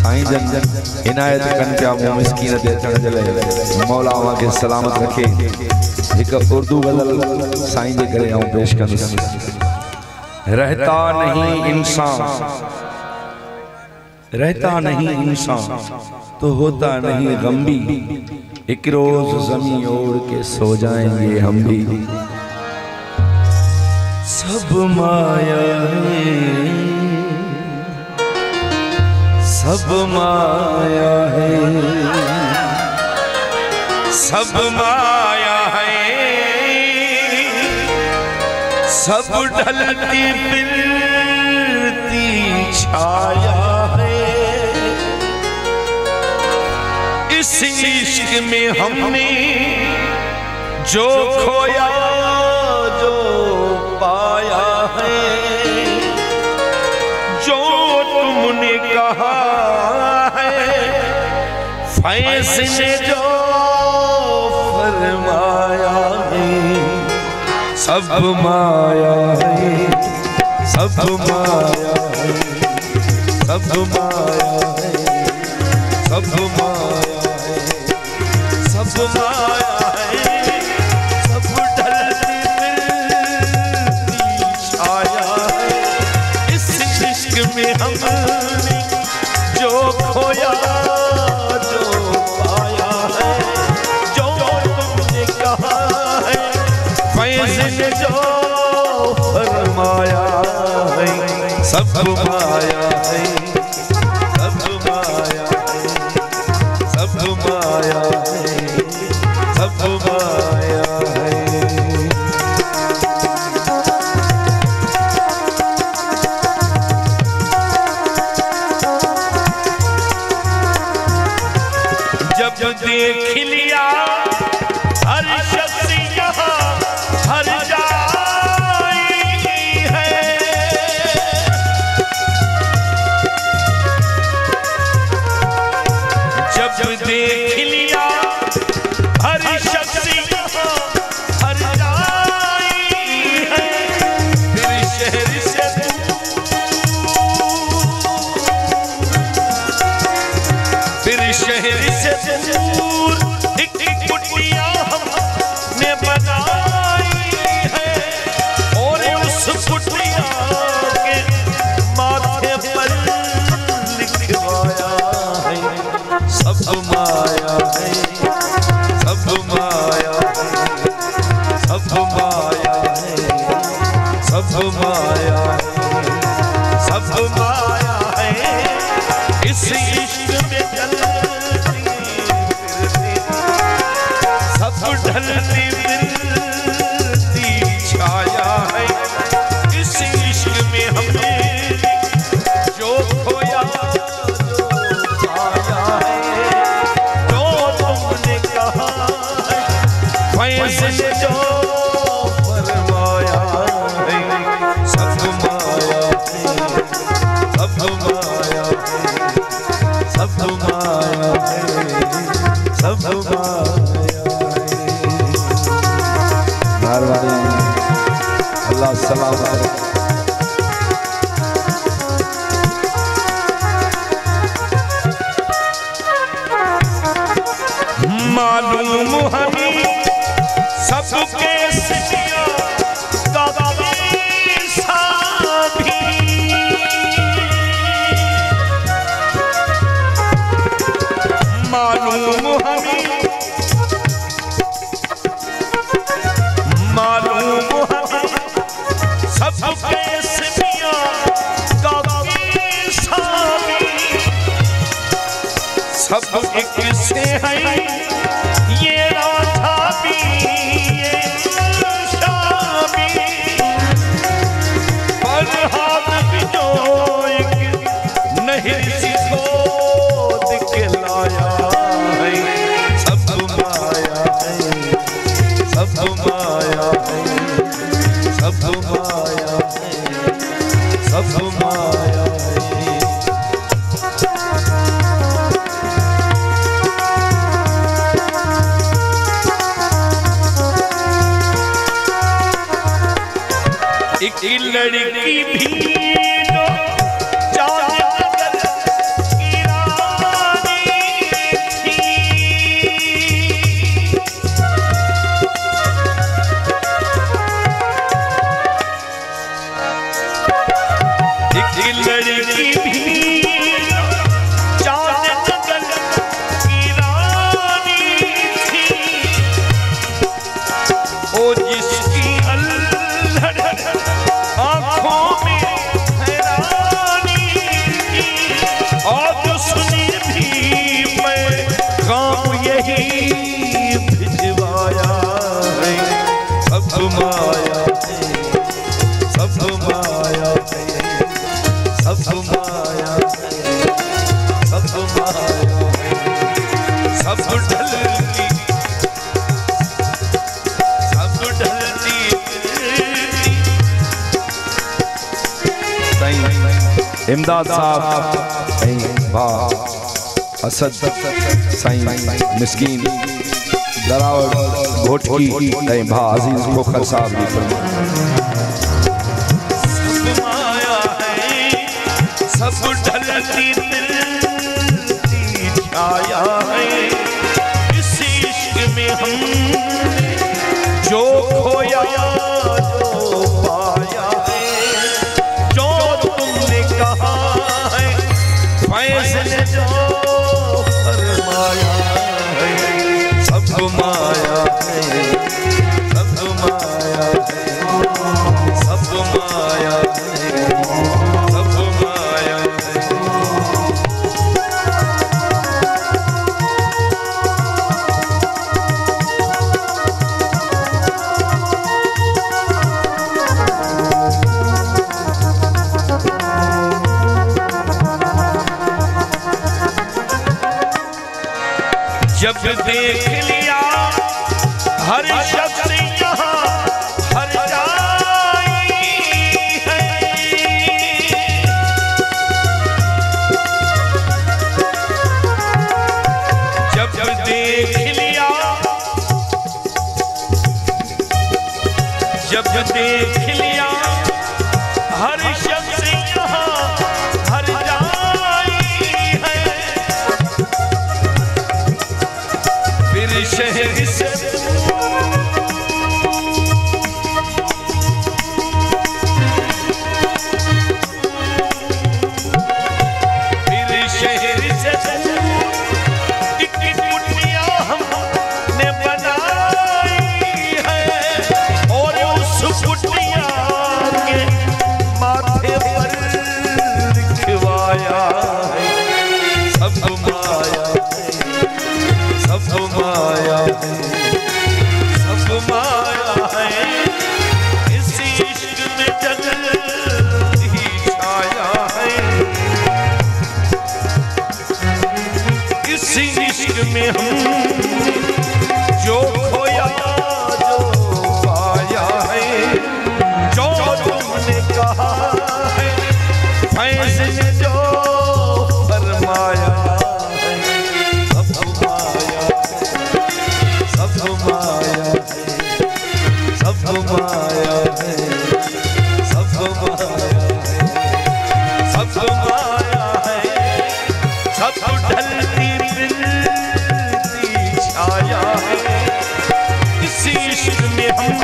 साईं जन इनायत कन पिया मूं मिस्कीन ते अचण जे लाइ मौला के सलामत रखे। एक उर्दू गज़ल साईं जे करे आऊं पेश कंदुसि। रहता नहीं इंसान तो होता नहीं गम भी, एक रोज ज़मीं ओढ़ के सो जाएंगे हम भी। सब माया है, सब माया है, सब माया है, सब ढलती फिरती छाया है। इस इश्क में हमने जो खोया जो पाया है, जो तुमने कहा है फैसले जो फरमाया है। सब माया है, सब माया है, सब माया है, सब माया है, सब माया है, सब ढलती फिरती छाया है। इस इश्क में हमने जो खोया जो पाया है, जो तुमने कहा है फैसले जो फरमाया है। सब माया है, सब माया है, सब माया है, सब माया है। जब देख लिया हर शख्स यहाँ हर जाई है, जब देख लिया हर शख्स यहाँ हर जाई है। फिर शहर से फिर शहर से दूर एक एक कुटिया हमने बनाई है, और उस कुटिया के माथे पर लिखवाया है। सब माया है, सब माया है, सब माया है, सब माया है, सब माया है। इस इश्क में चलती फिरती सब ढलती फिरती छाया है। इस इश्क में हमने जो खोया जो पाया है, जो तुमने कहा है फैसले जो फरमाया है। सब माया है, सब माया है, सब माया है, सब माया है। अल्लाह सलामत मालूम हमें सबके सिया मालूम हमें, मालूम हमें सबके सिया सब एक से है। ये राधा भी ये शामी पर हाथ भी जो एक नहीं को दिखलाया है। सब माया है, सब माया है, सब माया है, सब माया है। एक लड़की भी लो जाकर गिरा आज सुनी भी मैं काम यही भिजवाया है। सब माया है, सब माया है, सब माया है, सब माया है, सब ढलती, सब ढलती। इमदाद साहब भा असद साईं मिस्कीन दरावड़ घोटकी भा अजीज खोखर साहब भी सब माया है, सब ढलती छाया है। इस इश्क में हमने जो खोया जो पाया है, जो तुमने कहा है फैसले जो फरमाया है। सब माया है, सब माया है, सब माया है, सब माया है। जब देख लिया हर शख्स यहाँ हर जाई है, जब देख लिया, जब देख लिया हर शख्स यहाँ हर जाई है, फिर शहर से में हम जो खोया जो पाया है, जो तुमने कहा है फैसले जो फरमाया है। सब माया है, सब माया है, सब माया है, सब माया है, सब माया है, सब ढलती छाया है। इस इश्क में हम